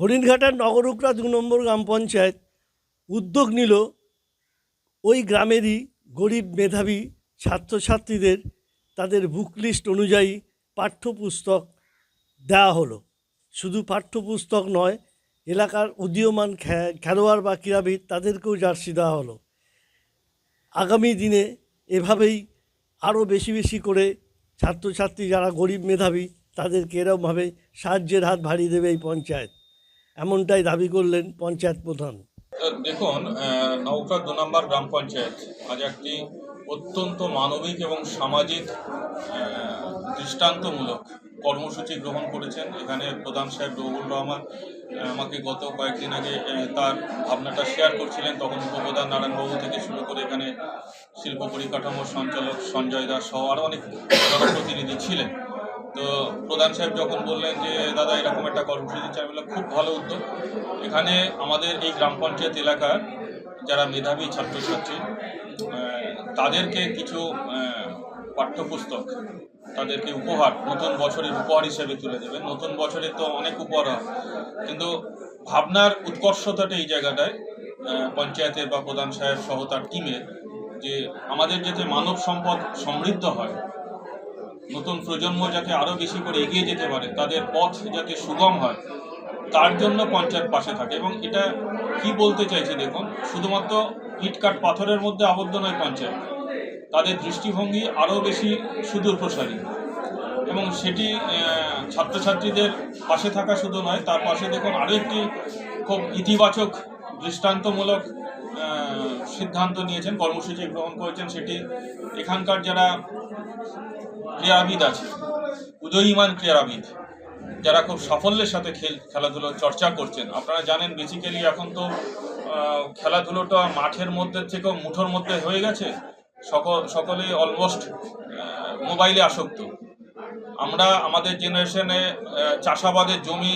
হরিণঘাটার নগরুকরা 2 নম্বর গ্রাম পঞ্চায়েত উদ্যোগ নিল ওই গ্রামেরই গরিব মেধাবী ছাত্রছাত্রীদের তাদের বুক লিস্ট অনুযায়ী পাঠ্যপুস্তক দেওয়া হলো। শুধু পাঠ্যপুস্তক নয়, এলাকার উদীয়মান খেলোয়াড় বা ক্রীড়াবিদ তাদেরকেও জার্সি দেওয়া হলো। আগামী দিনে এভাবেই আরও বেশি বেশি করে ছাত্রছাত্রী যারা গরিব মেধাবী তাদেরকে এরকমভাবে সাহায্যের হাত বাড়িয়ে দেবে এই পঞ্চায়েত, এমনটাই দাবি করলেন পঞ্চায়েত প্রধান। দেখুন, নওগাঁ 2 নম্বর গ্রাম পঞ্চায়েত আজ একটি অত্যন্ত মানবিক এবং সামাজিক দৃষ্টান্তমূলক কর্মসূচি গ্রহণ করেছেন। এখানে প্রধান সাহেব রবিউল রহমান আমাকে গত কয়েকদিন আগে তার ভাবনাটা শেয়ার করছিলেন। তখন উপপ্রধান নারায়ণবাবু থেকে শুরু করে এখানে শিল্প পরিকাঠামোর সঞ্চালক সঞ্জয় দাস সহ আরও অনেক জনপ্রতিনিধি ছিলেন। তো প্রধান সাহেব যখন বললেন যে দাদা এরকম একটা কর্মসূচি চাই, বললাম খুব ভালো উদ্যোগ। এখানে আমাদের এই গ্রাম পঞ্চায়েত এলাকার যারা মেধাবী ছাত্রছাত্রী তাদেরকে কিছু পাঠ্যপুস্তক তাদেরকে উপহার, নতুন বছরের উপহার হিসেবে তুলে দেবেন। নতুন বছরে তো অনেক উপহার হয়, কিন্তু ভাবনার উৎকর্ষতাটা এই জায়গাটায় পঞ্চায়েতের বা প্রধান সাহেব সহ তার টিমের, যে আমাদের যাতে মানব সম্পদ সমৃদ্ধ হয়, নতুন প্রজন্ম যাতে আরও বেশি করে এগিয়ে যেতে পারে, তাদের পথ যাতে সুগম হয়, তার জন্য পঞ্চায়েত পাশে থাকে। এবং এটা কি বলতে চাইছি দেখুন, শুধুমাত্র ইটকাট পাথরের মধ্যে আবদ্ধ নয় পঞ্চায়েত, তাদের দৃষ্টিভঙ্গি আরও বেশি সুদূর প্রসারী। এবং সেটি ছাত্রছাত্রীদের পাশে থাকা শুধু নয়, তার পাশে দেখুন আরও একটি খুব ইতিবাচক দৃষ্টান্তমূলক সিদ্ধান্ত নিয়েছেন, কর্মসূচি গ্রহণ করেছেন। সেটি এখানকার যারা ক্রীড়াবিদ আছে, উদীয়মান ক্রীড়াবিদ যারা খুব সাফল্যের সাথে খেলাধুলো চর্চা করছেন। আপনারা জানেন বেসিক্যালি এখন তো খেলাধুলোটা মাঠের মধ্যে থেকেও মুঠোর মধ্যে হয়ে গেছে। সকলেই অলমোস্ট মোবাইলে আসক্ত। আমরা আমাদের জেনারেশনে চাষাবাদের জমি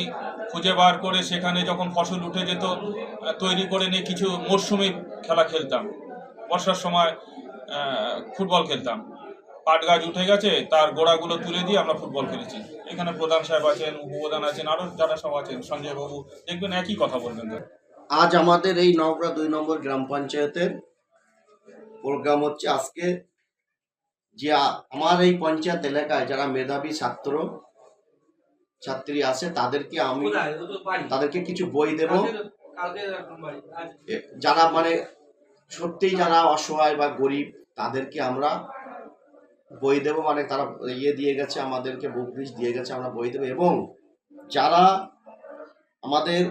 খুঁজে বার করে সেখানে যখন ফসল উঠে যেত তৈরি করে নিয়ে কিছু মরশুমি খেলা খেলতাম। বর্ষার সময় ফুটবল খেলতাম। পাট গাছ উঠে গেছে, তার গোড়াগুলো তুলে দিয়ে আমরা ফুটবল খেলেছি। এখানে প্রধান সাহেব আছেন, উপপ্রধান আছেন, আরও যারা সব আছেন, সঞ্জয় বাবু, দেখবেন একই কথা বলবেন। আজ আমাদের এই নওগাঁ 2 নম্বর গ্রাম পঞ্চায়েতের প্রোগ্রাম হচ্ছে আজকে যে আমার এই পঞ্চায়েত এলাকায় যারা মেধাবী ছাত্র ছাত্রী আছে তাদেরকে কিছু বই দেব। যারা মানে সত্যিই যারা অসহায় বা গরিব তাদেরকে আমরা বই দেব, মানে তারা দিয়ে গেছে আমাদেরকে, বুক লিস্ট দিয়ে গেছে, আমরা বই দেবো। এবং যারা আমাদের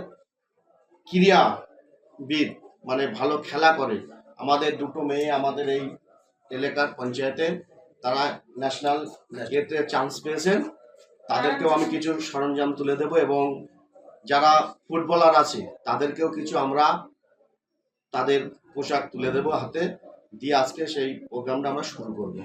ক্রীড়াবিদ মানে ভালো খেলা করে, আমাদের 2টো মেয়ে আমাদের এই এলাকার পঞ্চায়েতে তারা ন্যাশনাল ইয়েতে চান্স পেয়েছেন, তাদেরকেও আমি কিছু সরঞ্জাম তুলে দেব। এবং যারা ফুটবলার আছে তাদেরকেও কিছু আমরা তাদের পোশাক তুলে দেব হাতে দিয়ে। আজকে সেই প্রোগ্রামটা আমরা শুরু করব।